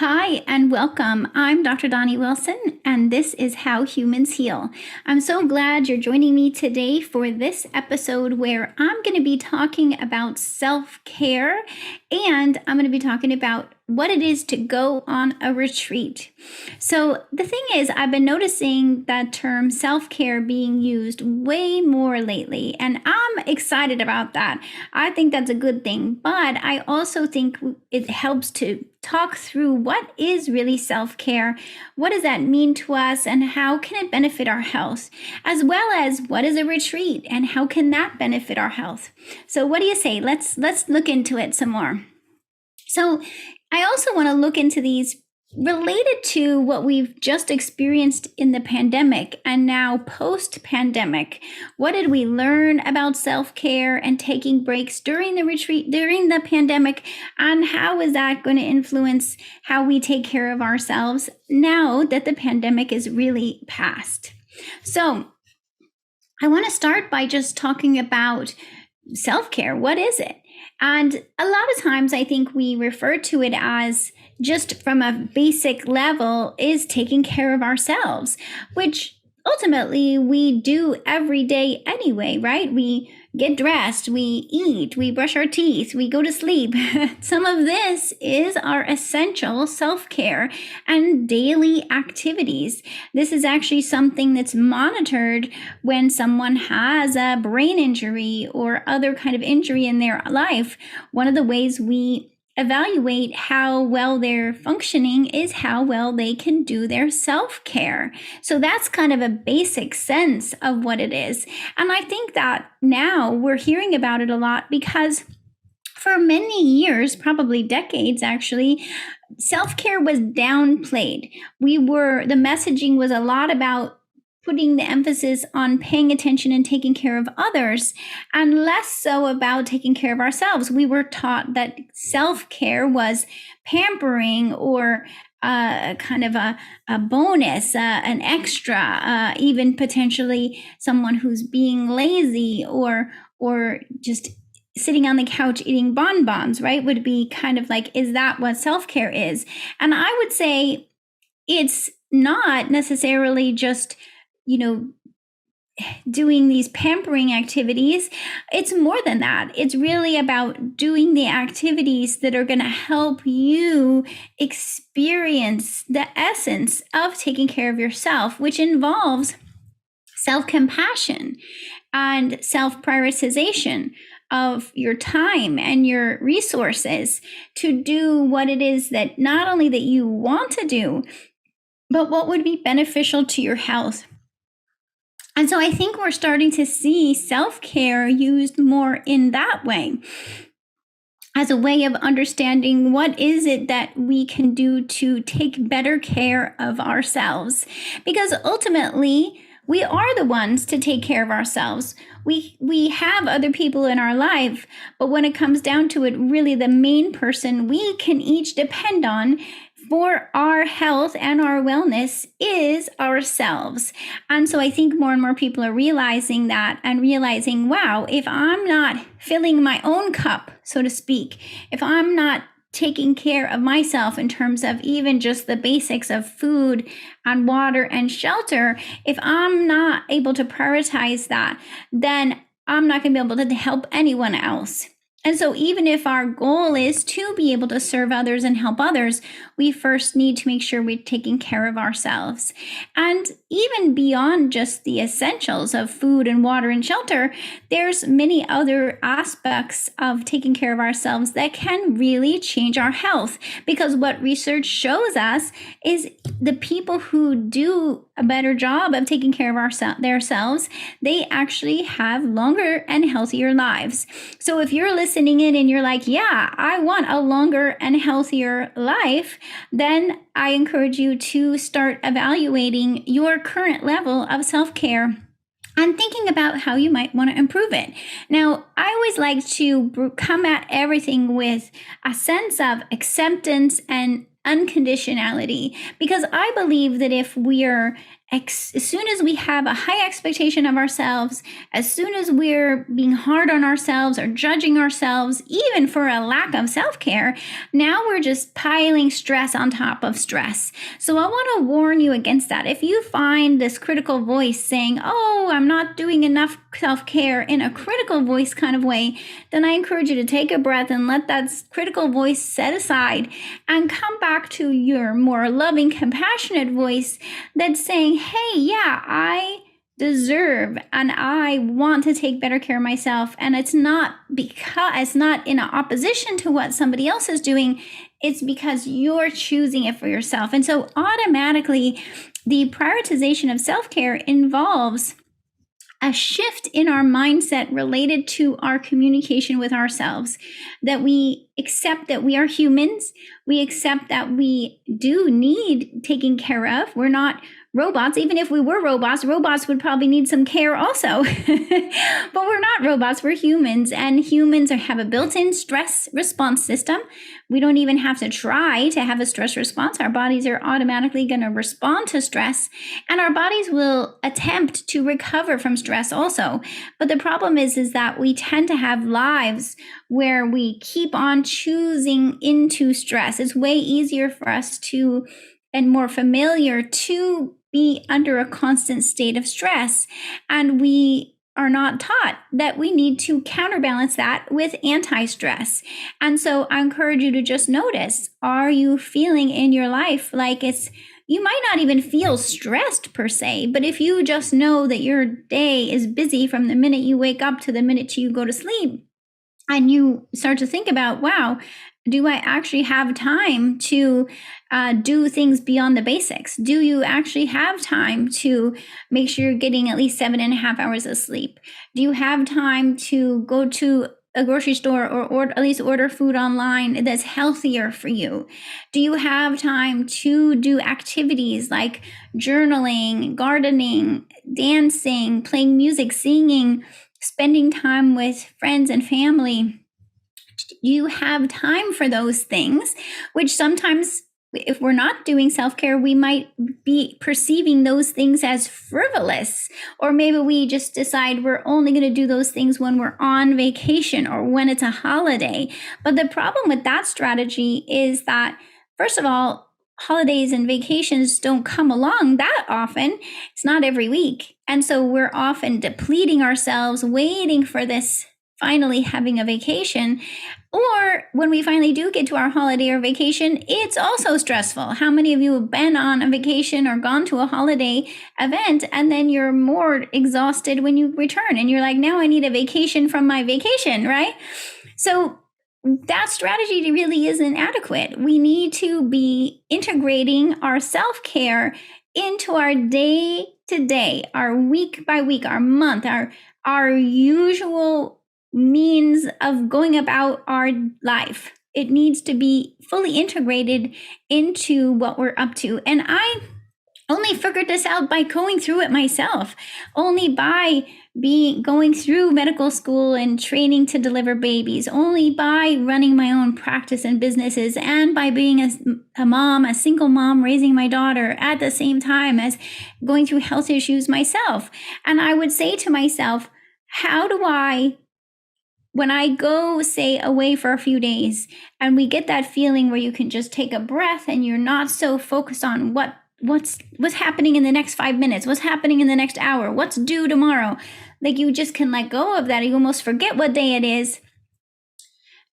Hi and welcome. I'm Dr. Doni Wilson, and this is How Humans Heal. I'm so glad you're joining me today for this episode where I'm going to be talking about self-care, and I'm going to be talking about what it is to go on a retreat. So the thing is, I've been noticing that term self-care being used way more lately, and I'm excited about that. I think that's a good thing, but I also think it helps to talk through what is really self-care, what does that mean to us, and how can it benefit our health, as well as what is a retreat and how can that benefit our health. So what do you say? Let's look into it some more. So I also want to look into these related to what we've just experienced in the pandemic and now post-pandemic. What did we learn about self-care and taking breaks during the retreat, during the pandemic, and how is that going to influence how we take care of ourselves now that the pandemic is really past? So I want to start by just talking about self-care. What is it? And a lot of times I think we refer to it as just from a basic level is taking care of ourselves, which ultimately we do every day anyway, right? We get dressed, we eat, we brush our teeth, we go to sleep. Some of this is our essential self-care and daily activities. This is actually something that's monitored when someone has a brain injury or other kind of injury in their life. One of the ways we evaluate how well they're functioning is how well they can do their self-care. So that's kind of a basic sense of what it is. And I think that now we're hearing about it a lot because for many years, probably decades actually, self-care was downplayed. The messaging was a lot about putting the emphasis on paying attention and taking care of others, and less so about taking care of ourselves. We were taught that self-care was pampering or kind of a bonus, an extra, even potentially someone who's being lazy or just sitting on the couch eating bonbons, right? Would be kind of like, is that what self-care is? And I would say it's not necessarily just doing these pampering activities. It's more than that. It's really about doing the activities that are going to help you experience the essence of taking care of yourself, which involves self-compassion and self-prioritization of your time and your resources to do what it is that not only that you want to do, but what would be beneficial to your health. And so I think we're starting to see self-care used more in that way, as a way of understanding what is it that we can do to take better care of ourselves. Because ultimately, we are the ones to take care of ourselves. We have other people in our life, but when it comes down to it, really the main person we can each depend on for our health and our wellness is ourselves. And so I think more and more people are realizing that and realizing, wow, if I'm not filling my own cup, so to speak, if I'm not taking care of myself in terms of even just the basics of food and water and shelter, if I'm not able to prioritize that, then I'm not going to be able to help anyone else. And so even if our goal is to be able to serve others and help others, we first need to make sure we're taking care of ourselves. And even beyond just the essentials of food and water and shelter, there's many other aspects of taking care of ourselves that can really change our health. Because what research shows us is the people who do a better job of taking care of themselves, they actually have longer and healthier lives. So if you're listening in and you're like, yeah, I want a longer and healthier life, then I encourage you to start evaluating your current level of self-care and thinking about how you might want to improve it. Now, I always like to come at everything with a sense of acceptance and unconditionality, because I believe that if we're as soon as we have a high expectation of ourselves, as soon as we're being hard on ourselves or judging ourselves, even for a lack of self-care, now we're just piling stress on top of stress. So I want to warn you against that. If you find this critical voice saying, oh, I'm not doing enough self-care in a critical voice kind of way, then I encourage you to take a breath and let that critical voice set aside and come back to your more loving, compassionate voice that's saying, hey, yeah, I deserve and I want to take better care of myself. And it's not in opposition to what somebody else is doing. It's because you're choosing it for yourself. And so automatically, the prioritization of self-care involves a shift in our mindset related to our communication with ourselves, that we accept that we are humans. We accept that we do need taking care of. We're not robots. Even if we were robots would probably need some care also. But we're not robots, we're humans, and humans have a built-in stress response system. We don't even have to try to have a stress response. Our bodies are automatically going to respond to stress, and our bodies will attempt to recover from stress also. But the problem is that we tend to have lives where we keep on choosing into stress. It's way easier for us to, and more familiar to, be under a constant state of stress. And we are not taught that we need to counterbalance that with anti-stress. And so I encourage you to just notice, are you feeling in your life like you might not even feel stressed per se, but if you just know that your day is busy from the minute you wake up to the minute you go to sleep, and you start to think about, wow, do I actually have time to do things beyond the basics? Do you actually have time to make sure you're getting at least 7.5 hours of sleep? Do you have time to go to a grocery store or at least order food online that's healthier for you? Do you have time to do activities like journaling, gardening, dancing, playing music, singing, spending time with friends and family? You have time for those things, which sometimes, if we're not doing self-care, we might be perceiving those things as frivolous, or maybe we just decide we're only going to do those things when we're on vacation or when it's a holiday. But the problem with that strategy is that, first of all, holidays and vacations don't come along that often. It's not every week. And so we're often depleting ourselves, waiting for this finally having a vacation. Or when we finally do get to our holiday or vacation, it's also stressful. How many of you have been on a vacation or gone to a holiday event and then you're more exhausted when you return and you're like, now I need a vacation from my vacation, right? So that strategy really isn't adequate. We need to be integrating our self-care into our day-to-day, our week by week, our month, our usual means of going about our life. It needs to be fully integrated into what we're up to. And I only figured this out by going through it myself, only by going through medical school and training to deliver babies, only by running my own practice and businesses, and by being a mom, a single mom raising my daughter at the same time as going through health issues myself. And I would say to myself, how do I, when I go, say, away for a few days and we get that feeling where you can just take a breath and you're not so focused on what's happening in the next 5 minutes, what's happening in the next hour, what's due tomorrow, like you just can let go of that. You almost forget what day it is.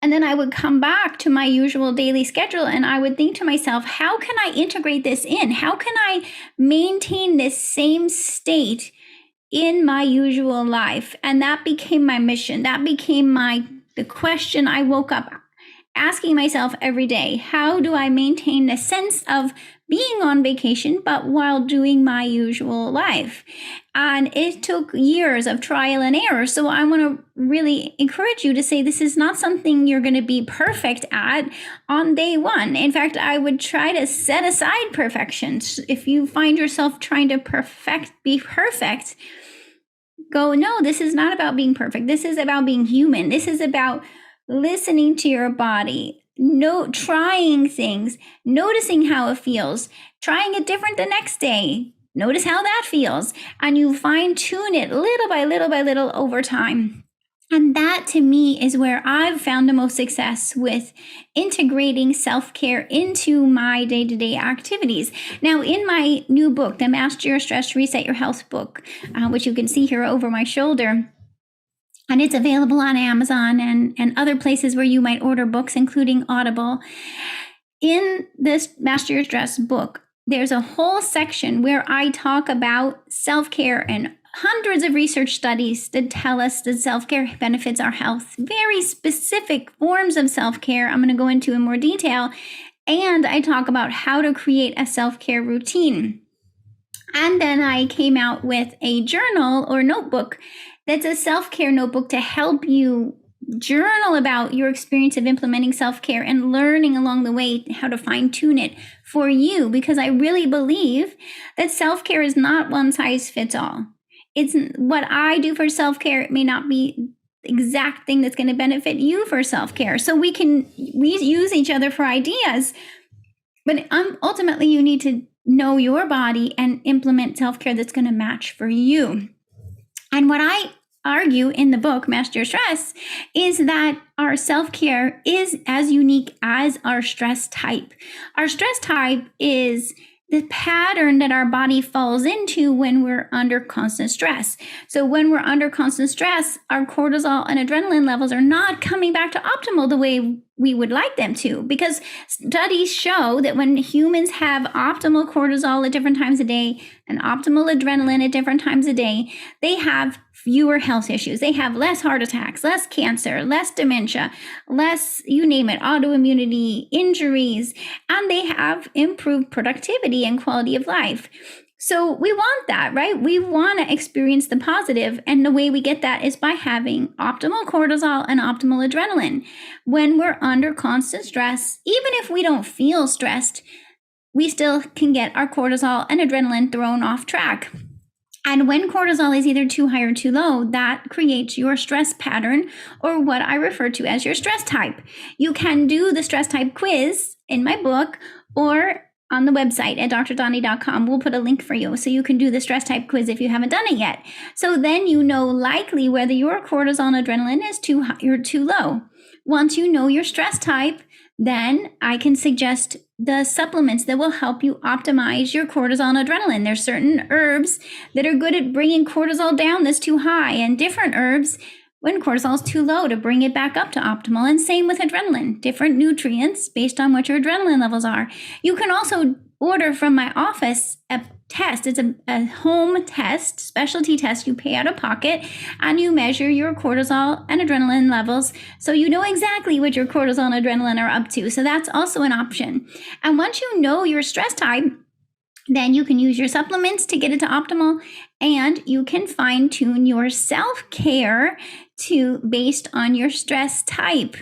And then I would come back to my usual daily schedule and I would think to myself, how can I integrate this in? How can I maintain this same state in my usual life? And that became my mission. That became the question I woke up asking myself every day. How do I maintain the sense of being on vacation, but while doing my usual life? And it took years of trial and error. So I want to really encourage you to say this is not something you're going to be perfect at on day one. In fact, I would try to set aside perfection. If you find yourself trying to be perfect, go, no, this is not about being perfect. This is about being human. This is about listening to your body, trying things, noticing how it feels, trying it different the next day, Notice how that feels. And you fine tune it little by little by little over time. And that to me is where I've found the most success with integrating self-care into my day-to-day activities. Now, in my new book, the Master Your Stress, Reset Your Health book, which you can see here over my shoulder, and it's available on Amazon and other places where you might order books, including Audible. In this Master Your Stress book, there's a whole section where I talk about self-care and hundreds of research studies that tell us that self-care benefits our health. Very specific forms of self-care I'm going to go into in more detail. And I talk about how to create a self-care routine. And then I came out with a journal or notebook that's a self-care notebook to help you journal about your experience of implementing self-care and learning along the way how to fine-tune it for you, because I really believe that self-care is not one size fits all. It's what I do for self-care. It may not be the exact thing that's going to benefit you for self-care. So we use each other for ideas, but ultimately you need to know your body and implement self-care that's going to match for you. And what I argue in the book, Master Your Stress, is that our self-care is as unique as our stress type. Our stress type is the pattern that our body falls into when we're under constant stress. So when we're under constant stress, our cortisol and adrenaline levels are not coming back to optimal the way we would like them to, because studies show that when humans have optimal cortisol at different times a day and optimal adrenaline at different times a day, they have fewer health issues. They have less heart attacks, less cancer, less dementia, less, you name it, autoimmunity, injuries, and they have improved productivity and quality of life. So we want that, right? We want to experience the positive, and the way we get that is by having optimal cortisol and optimal adrenaline. When we're under constant stress, even if we don't feel stressed, we still can get our cortisol and adrenaline thrown off track. And when cortisol is either too high or too low, that creates your stress pattern, or what I refer to as your stress type. You can do the stress type quiz in my book or on the website at drdoni.com. We'll put a link for you so you can do the stress type quiz if you haven't done it yet. So then you know likely whether your cortisol and adrenaline is too high or too low. Once you know your stress type, then I can suggest the supplements that will help you optimize your cortisol and adrenaline. There's certain herbs that are good at bringing cortisol down that's too high, and different herbs when cortisol is too low to bring it back up to optimal. And same with adrenaline, different nutrients based on what your adrenaline levels are. You can also order from my office a test. It's a home test, specialty test. You pay out of pocket and you measure your cortisol and adrenaline levels so you know exactly what your cortisol and adrenaline are up to. So that's also an option. And once you know your stress type, then you can use your supplements to get it to optimal, and you can fine tune your self-care based on your stress type.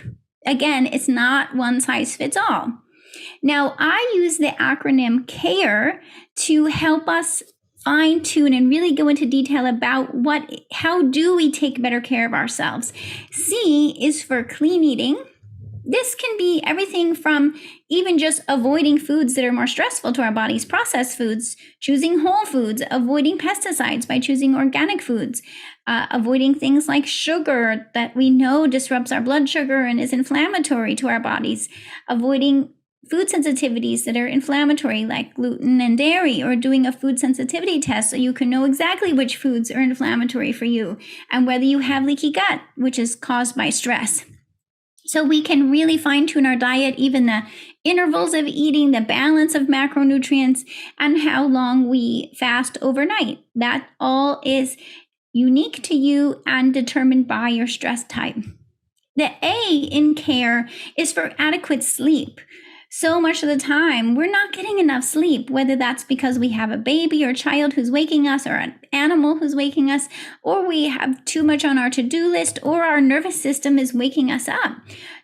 Again, it's not one size fits all. Now, I use the acronym C.A.R.E to help us fine tune and really go into detail about how do we take better care of ourselves. C is for clean eating. This can be everything from even just avoiding foods that are more stressful to our bodies, processed foods, choosing whole foods, avoiding pesticides by choosing organic foods, avoiding things like sugar that we know disrupts our blood sugar and is inflammatory to our bodies, avoiding food sensitivities that are inflammatory like gluten and dairy, or doing a food sensitivity test so you can know exactly which foods are inflammatory for you and whether you have leaky gut, which is caused by stress. So we can really fine tune our diet, even the intervals of eating, the balance of macronutrients, and how long we fast overnight. That all is unique to you and determined by your stress type. The A in C.A.R.E is for adequate sleep. So much of the time, we're not getting enough sleep, whether that's because we have a baby or child who's waking us, or an animal who's waking us, or we have too much on our to-do list, or our nervous system is waking us up.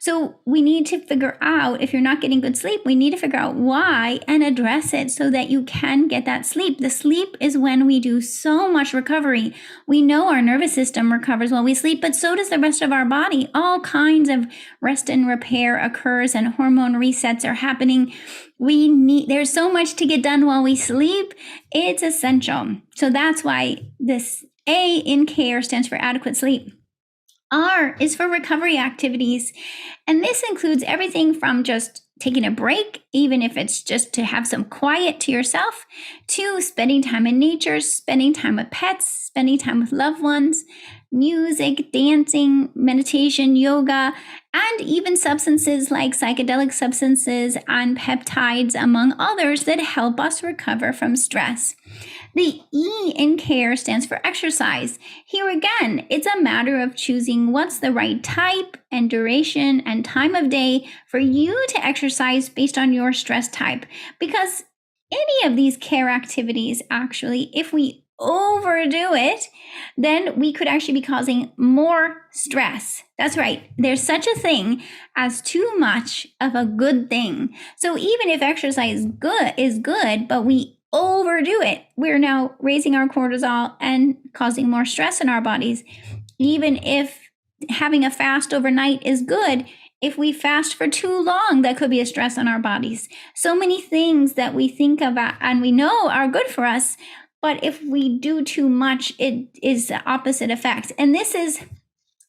So we need to figure out, if you're not getting good sleep, we need to figure out why and address it so that you can get that sleep. The sleep is when we do so much recovery. We know our nervous system recovers while we sleep, but so does the rest of our body. All kinds of rest and repair occurs and hormone resets are happening. There's so much to get done while we sleep. It's essential. So that's why this A in C.A.R.E stands for adequate sleep. R is for recovery activities. And this includes everything from just taking a break, even if it's just to have some quiet to yourself, to spending time in nature, spending time with pets, spending time with loved ones, music, dancing, meditation, yoga, and even substances like psychedelic substances and peptides, among others, that help us recover from stress. The E in C.A.R.E stands for exercise. Here again, it's a matter of choosing what's the right type and duration and time of day for you to exercise based on your stress type. Because any of these C.A.R.E activities, actually, if we overdo it, then we could actually be causing more stress. That's right. There's such a thing as too much of a good thing. So even if exercise is good, but we overdo it, we're now raising our cortisol and causing more stress in our bodies. Even if having a fast overnight is good, if we fast for too long, that could be a stress on our bodies. So many things that we think about and we know are good for us, but if we do too much, it is the opposite effect. And this is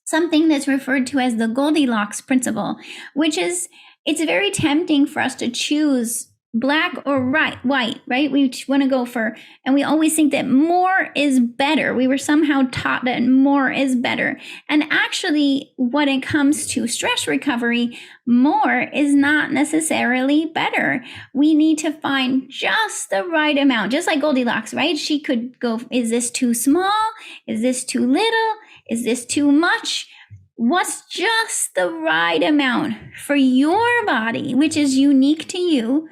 something that's referred to as the Goldilocks principle, which is, it's very tempting for us to choose black or white, right? We want to go for, and we always think that more is better. We were somehow taught that more is better. And actually, when it comes to stress recovery, more is not necessarily better. We need to find just the right amount, just like Goldilocks, right? She could go, is this too small? Is this too little? Is this too much? What's just the right amount for your body, which is unique to you,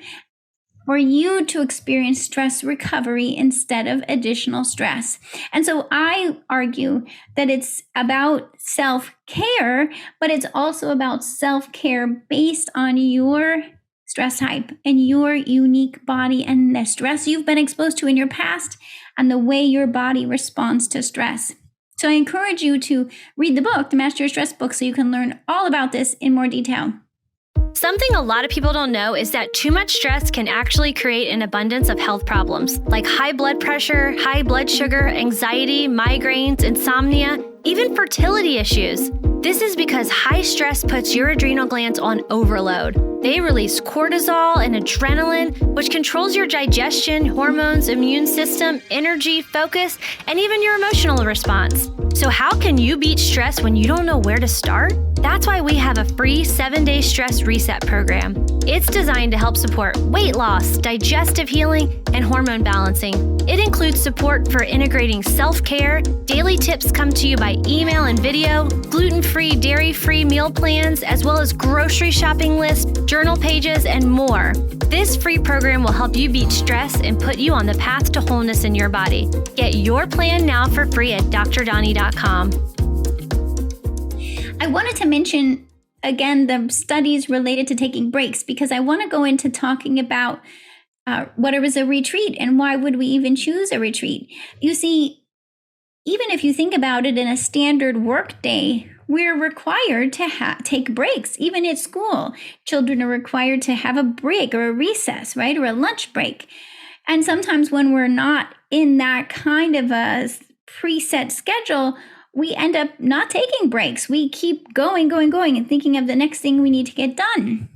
for you to experience stress recovery instead of additional stress. And so I argue that it's about self-care, but it's also about self-care based on your stress type and your unique body and the stress you've been exposed to in your past and the way your body responds to stress. So I encourage you to read the book, the Master Your Stress book, so you can learn all about this in more detail. Something a lot of people don't know is that too much stress can actually create an abundance of health problems like high blood pressure, high blood sugar, anxiety, migraines, insomnia, even fertility issues. This is because high stress puts your adrenal glands on overload. They release cortisol and adrenaline, which controls your digestion, hormones, immune system, energy, focus, and even your emotional response. So how can you beat stress when you don't know where to start? That's why we have a free 7-day stress reset program. It's designed to help support weight loss, digestive healing, and hormone balancing. It includes support for integrating self-care, daily tips come to you by email and video, gluten-free, dairy-free meal plans, as well as grocery shopping lists, journal pages, and more. This free program will help you beat stress and put you on the path to wholeness in your body. Get your plan now for free at drdoni.com. I wanted to mention, again, the studies related to taking breaks, because I want to go into talking about what is a retreat and why would we even choose a retreat. You see, even if you think about it in a standard work day, we're required to take breaks. Even at school, children are required to have a break or a recess, right? Or a lunch break. And sometimes when we're not in that kind of a preset schedule, we end up not taking breaks. We keep going and thinking of the next thing we need to get done.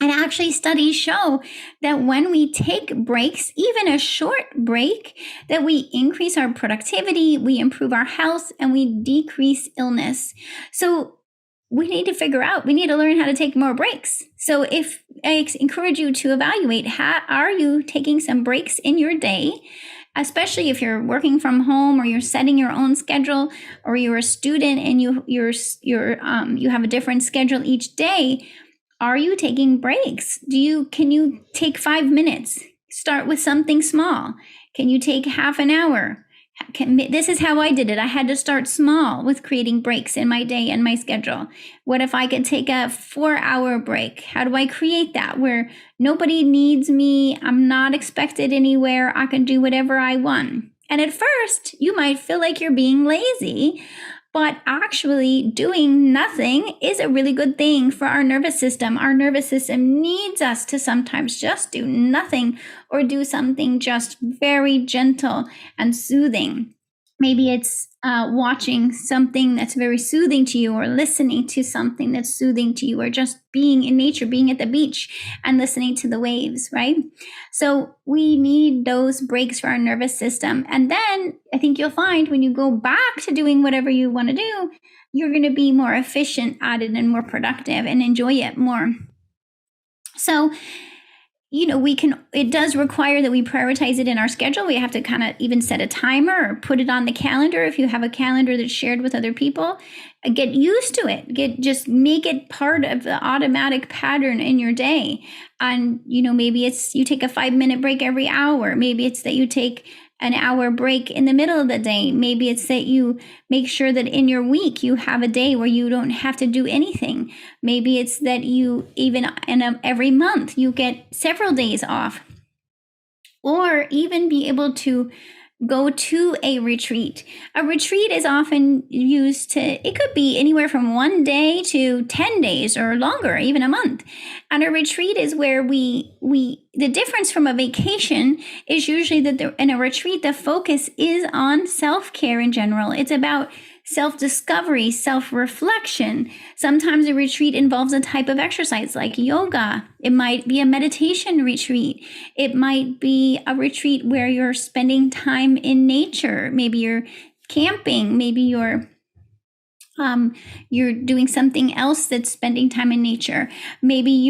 And actually, studies show that when we take breaks, even a short break, that we increase our productivity, we improve our health, and we decrease illness. So we need to figure out, we need to learn how to take more breaks. So if I encourage you to evaluate, how are you taking some breaks in your day? Especially if you're working from home or you're setting your own schedule, or you're a student and you have a different schedule each day. Are you taking breaks? Can you take 5 minutes? Start with something small. Can you take half an hour? This is how I did it. I had to start small with creating breaks in my day and my schedule. What if I could take a 4-hour break? How do I create that where nobody needs me? I'm not expected anywhere. I can do whatever I want. And at first, you might feel like you're being lazy, but actually doing nothing is a really good thing for our nervous system. Our nervous system needs us to sometimes just do nothing or do something just very gentle and soothing. Maybe it's watching something that's very soothing to you, or listening to something that's soothing to you, or just being in nature, being at the beach and listening to the waves, right? So we need those breaks for our nervous system. And then I think you'll find when you go back to doing whatever you want to do, you're going to be more efficient at it and more productive and enjoy it more. So it does require that we prioritize it in our schedule. We have to kind of even set a timer or put it on the calendar. If you have a calendar that's shared with other people, get used to it. Just make it part of the automatic pattern in your day. And, maybe it's you take a 5-minute break every hour. Maybe it's that you take an hour break in the middle of the day. Maybe it's that you make sure that in your week you have a day where you don't have to do anything. Maybe it's that you every month you get several days off, or even be able to go to a retreat. A retreat is often used it could be anywhere from 1 day to 10 days or longer, even a month. And a retreat is where the difference from a vacation is usually that in a retreat, the focus is on self-care in general. It's about self-discovery, self-reflection. Sometimes a retreat involves a type of exercise like yoga. It might be a meditation retreat. It might be a retreat where you're spending time in nature. Maybe you're camping. Maybe you're doing something else that's spending time in nature. Maybe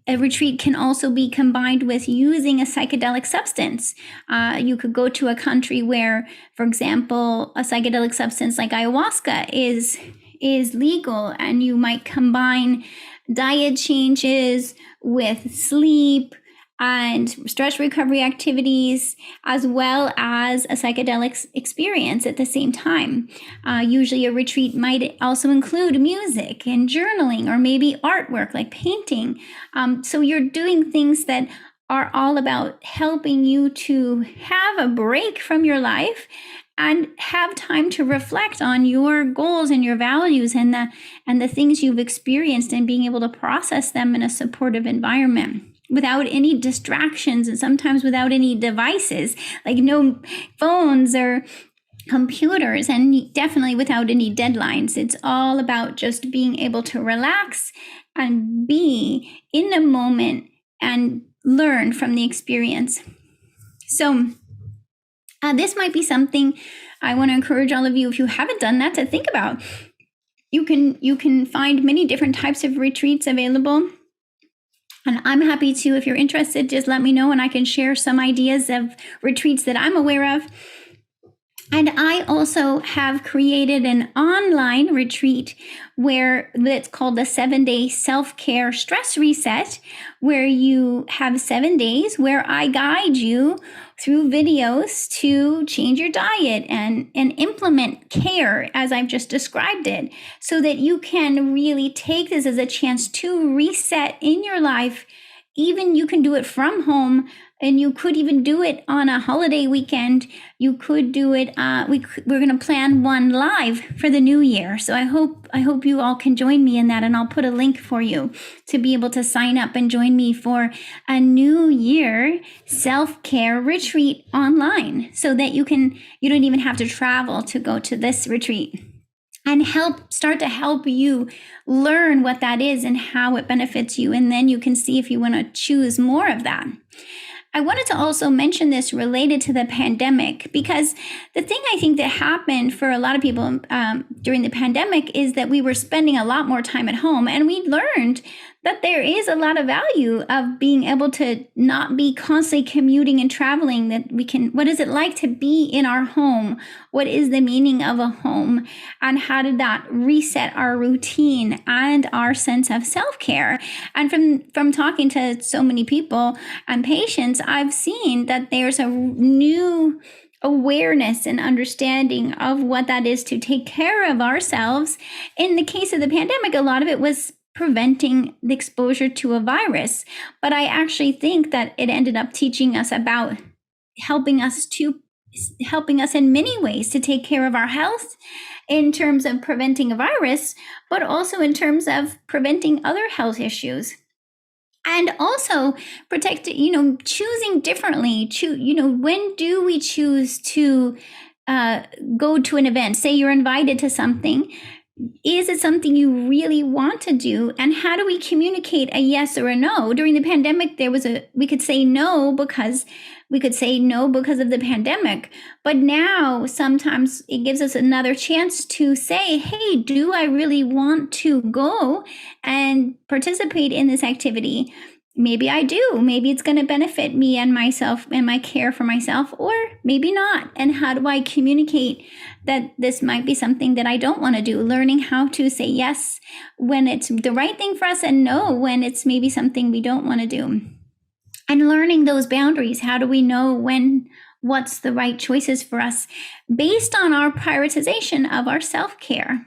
a retreat can also be combined with using a psychedelic substance. You could go to a country where, for example, a psychedelic substance like ayahuasca is legal, and you might combine diet changes with sleep and stress recovery activities, as well as a psychedelic experience at the same time. Usually a retreat might also include music and journaling, or maybe artwork like painting. So you're doing things that are all about helping you to have a break from your life and have time to reflect on your goals and your values and the things you've experienced, and being able to process them in a supportive environment, without any distractions, and sometimes without any devices, like no phones or computers, and definitely without any deadlines. It's all about just being able to relax and be in the moment and learn from the experience. So this might be something I want to encourage all of you, if you haven't done that, to think about. You can find many different types of retreats available. And I'm happy to, if you're interested, just let me know and I can share some ideas of retreats that I'm aware of. And I also have created an online retreat that's called the 7-day self-care stress reset, where you have 7 days where I guide you through videos to change your diet and implement care as I've just described it, so that you can really take this as a chance to reset in your life. Even you can do it from home, and you could even do it on a holiday weekend. You could do it. We're going to plan one live for the new year. So I hope you all can join me in that, and I'll put a link for you to be able to sign up and join me for a new year self-care retreat online, so that you don't even have to travel to go to this retreat, and start to help you learn what that is and how it benefits you. And then you can see if you want to choose more of that. I wanted to also mention this related to the pandemic, because the thing I think that happened for a lot of people during the pandemic is that we were spending a lot more time at home, and we learned that there is a lot of value of being able to not be constantly commuting and traveling, what is it like to be in our home? What is the meaning of a home? And how did that reset our routine and our sense of self-care? And from talking to so many people and patients, I've seen that there's a new awareness and understanding of what that is to take care of ourselves. In the case of the pandemic, a lot of it was preventing the exposure to a virus. But I actually think that it ended up teaching us about helping us in many ways to take care of our health in terms of preventing a virus, but also in terms of preventing other health issues. And also choosing differently. When do we choose to go to an event? Say you're invited to something. Is it something you really want to do? And how do we communicate a yes or a no? During the pandemic, we could say no because of the pandemic. But now sometimes it gives us another chance to say, hey, do I really want to go and participate in this activity? Maybe I do. Maybe it's going to benefit me and myself and my care for myself, or maybe not. And how do I communicate that this might be something that I don't want to do? Learning how to say yes when it's the right thing for us and no when it's maybe something we don't want to do. And learning those boundaries. How do we know what's the right choices for us based on our prioritization of our self-care?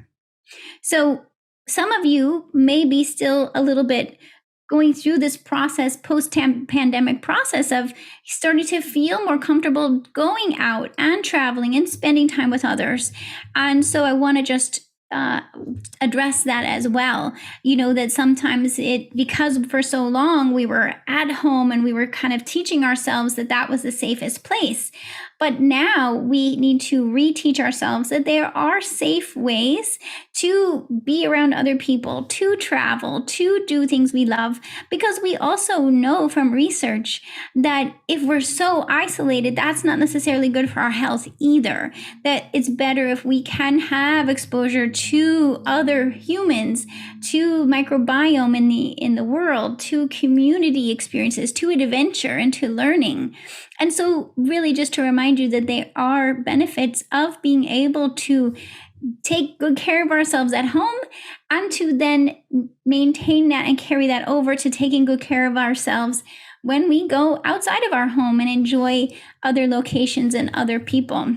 So some of you may be still a little bit going through this process, post-pandemic process of starting to feel more comfortable going out and traveling and spending time with others. And so I want to just address that as well. That sometimes because for so long we were at home and we were kind of teaching ourselves that was the safest place. But now we need to reteach ourselves that there are safe ways to be around other people, to travel, to do things we love, because we also know from research that if we're so isolated, that's not necessarily good for our health either. That it's better if we can have exposure to other humans, to microbiome in the world, to community experiences, to adventure, and to learning. And so really just to remind you that there are benefits of being able to take good care of ourselves at home and to then maintain that and carry that over to taking good care of ourselves when we go outside of our home and enjoy other locations and other people.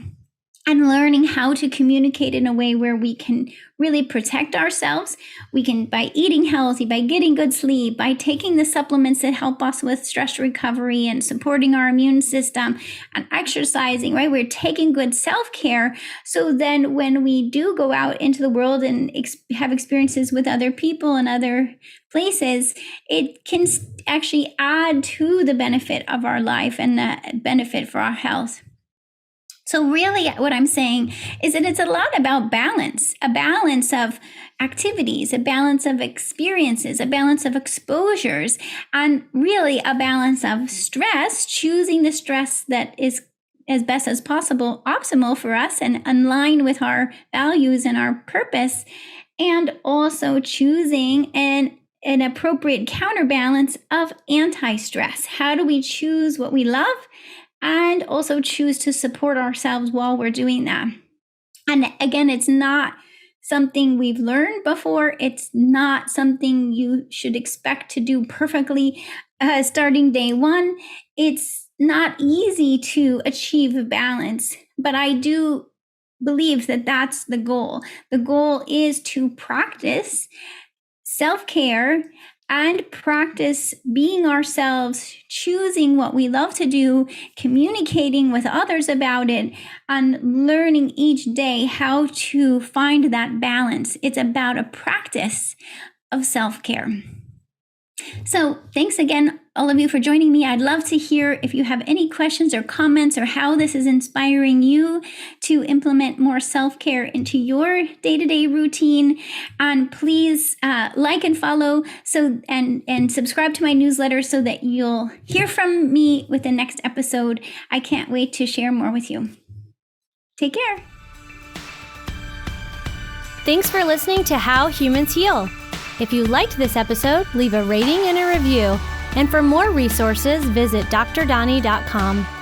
And learning how to communicate in a way where we can really protect ourselves. We can, by eating healthy, by getting good sleep, by taking the supplements that help us with stress recovery and supporting our immune system and exercising, right? We're taking good self-care. So then when we do go out into the world and have experiences with other people and other places, it can actually add to the benefit of our life and the benefit for our health. So really what I'm saying is that it's a lot about balance, a balance of activities, a balance of experiences, a balance of exposures, and really a balance of stress, choosing the stress that is as best as possible, optimal for us and in line with our values and our purpose, and also choosing an appropriate counterbalance of anti-stress. How do we choose what we love and also choose to support ourselves while we're doing that? And again, it's not something we've learned before. It's not something you should expect to do perfectly starting day one. It's not easy to achieve balance, but I do believe that that's the goal. The goal is to practice self-care and practice being ourselves, choosing what we love to do, communicating with others about it, and learning each day how to find that balance. It's about a practice of self-care. So thanks again, all of you, for joining me. I'd love to hear if you have any questions or comments or how this is inspiring you to implement more self-care into your day-to-day routine. And please like and follow and subscribe to my newsletter so that you'll hear from me with the next episode. I can't wait to share more with you. Take care. Thanks for listening to How Humans Heal. If you liked this episode, leave a rating and a review. And for more resources, visit drdoni.com.